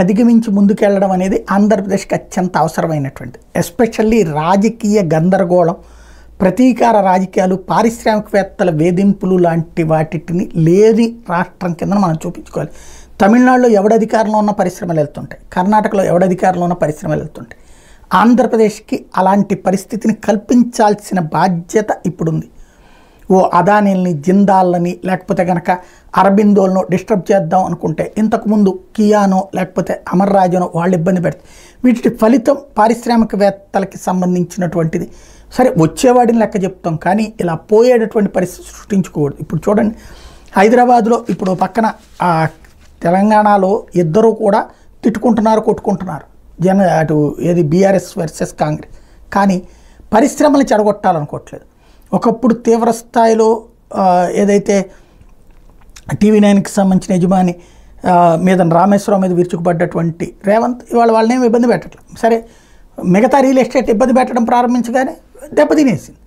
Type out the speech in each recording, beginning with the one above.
అధిగమించి ముందుకెళ్లడం అనేది ఆంధ్రప్రదేశ్కి అత్యంత అవసరమైనటువంటిది. ఎస్పెషల్లీ రాజకీయ గందరగోళం, ప్రతీకార రాజకీయాలు, పారిశ్రామికవేత్తల వేధింపులు లాంటి వాటిని లేని రాష్ట్రం కింద మనం చూపించుకోవాలి. తమిళనాడులో ఎవడధికారంలో ఉన్న పరిశ్రమలు వెళ్తుంటాయి, కర్ణాటకలో ఎవడధికారంలో ఉన్న పరిశ్రమలు వెళ్తుంటాయి. ఆంధ్రప్రదేశ్కి అలాంటి పరిస్థితిని కల్పించాల్సిన బాధ్యత ఇప్పుడుంది. ఓ అదానీల్ని, జిందాల్ని, లేకపోతే కనుక అరబిందోలను డిస్టర్బ్ చేద్దాం అనుకుంటే ఇంతకుముందు కియానో లేకపోతే అమర్ రాజనో వాళ్ళు ఇబ్బంది పెడతాయి. వీటి ఫలితం పారిశ్రామికవేత్తలకి సంబంధించినటువంటిది. సరే, వచ్చేవాడిని లెక్క చెప్తాం, కానీ ఇలా పోయేటటువంటి పరిస్థితి సృష్టించుకోకూడదు. ఇప్పుడు చూడండి, హైదరాబాద్లో ఇప్పుడు పక్కన తెలంగాణలో ఇద్దరూ కూడా తిట్టుకుంటున్నారు, కొట్టుకుంటున్నారు. అటు ఏది బీఆర్ఎస్ వర్సెస్ కాంగ్రెస్. కానీ పరిశ్రమలు చెడగొట్టాలనుకోవట్లేదు. ఒకప్పుడు తీవ్ర స్థాయిలో ఏదైతే TV9కి సంబంధించిన యజమాని మీద రామేశ్వరం మీద విరుచుకుపడ్డటువంటి రేవంత్ ఇవాళ వాళ్ళనేమి ఇబ్బంది పెట్టట్లేదు. సరే, మిగతా రియల్ ఎస్టేట్ ఇబ్బంది పెట్టడం ప్రారంభించగానే దెబ్బతినేసింది.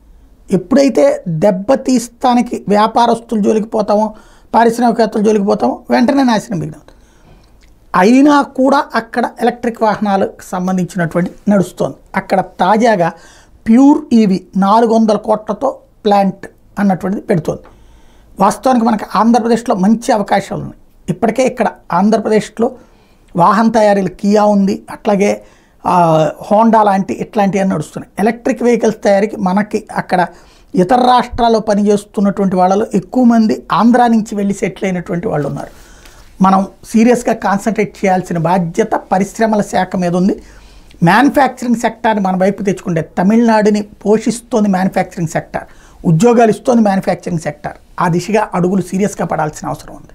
ఎప్పుడైతే దెబ్బతీస్తానికి వ్యాపారస్తుల జోలికి పోతామో, పారిశ్రామికవేత్తల జోలికి పోతామో, వెంటనే నాశనం మిగిలింది. అయినా కూడా అక్కడ ఎలక్ట్రిక్ వాహనాలకు సంబంధించినటువంటి నడుస్తోంది. అక్కడ తాజాగా ప్యూర్ ఈవీ 400 కోట్లతో ప్లాంట్ అన్నటువంటిది పెడుతోంది. వాస్తవానికి మనకు ఆంధ్రప్రదేశ్లో మంచి అవకాశాలు ఉన్నాయి. ఇప్పటికే ఇక్కడ ఆంధ్రప్రదేశ్లో వాహన తయారీలు కియా ఉంది, అట్లాగే హోండా లాంటి ఇట్లాంటివన్నీ నడుస్తున్నాయి. ఎలక్ట్రిక్ వెహికల్స్ తయారీకి మనకి అక్కడ ఇతర రాష్ట్రాల్లో పనిచేస్తున్నటువంటి వాళ్ళలో ఎక్కువ మంది ఆంధ్రా నుంచి వెళ్ళి సెటిల్ అయినటువంటి వాళ్ళు ఉన్నారు. మనం సీరియస్గా కాన్సన్ట్రేట్ చేయాల్సిన బాధ్యత పరిశ్రమల శాఖ మీద ఉంది. మ్యానుఫ్యాక్చరింగ్ సెక్టార్ని మన వైపు తెచ్చుకుంటే తమిళనాడుని పోషిస్తోంది మ్యానుఫ్యాక్చరింగ్ సెక్టార్, ఉద్యోగాలు ఇస్తోంది మ్యానుఫ్యాక్చరింగ్ సెక్టార్. ఆ దిశగా అడుగులు సీరియస్గా పడాల్సిన అవసరం ఉంది.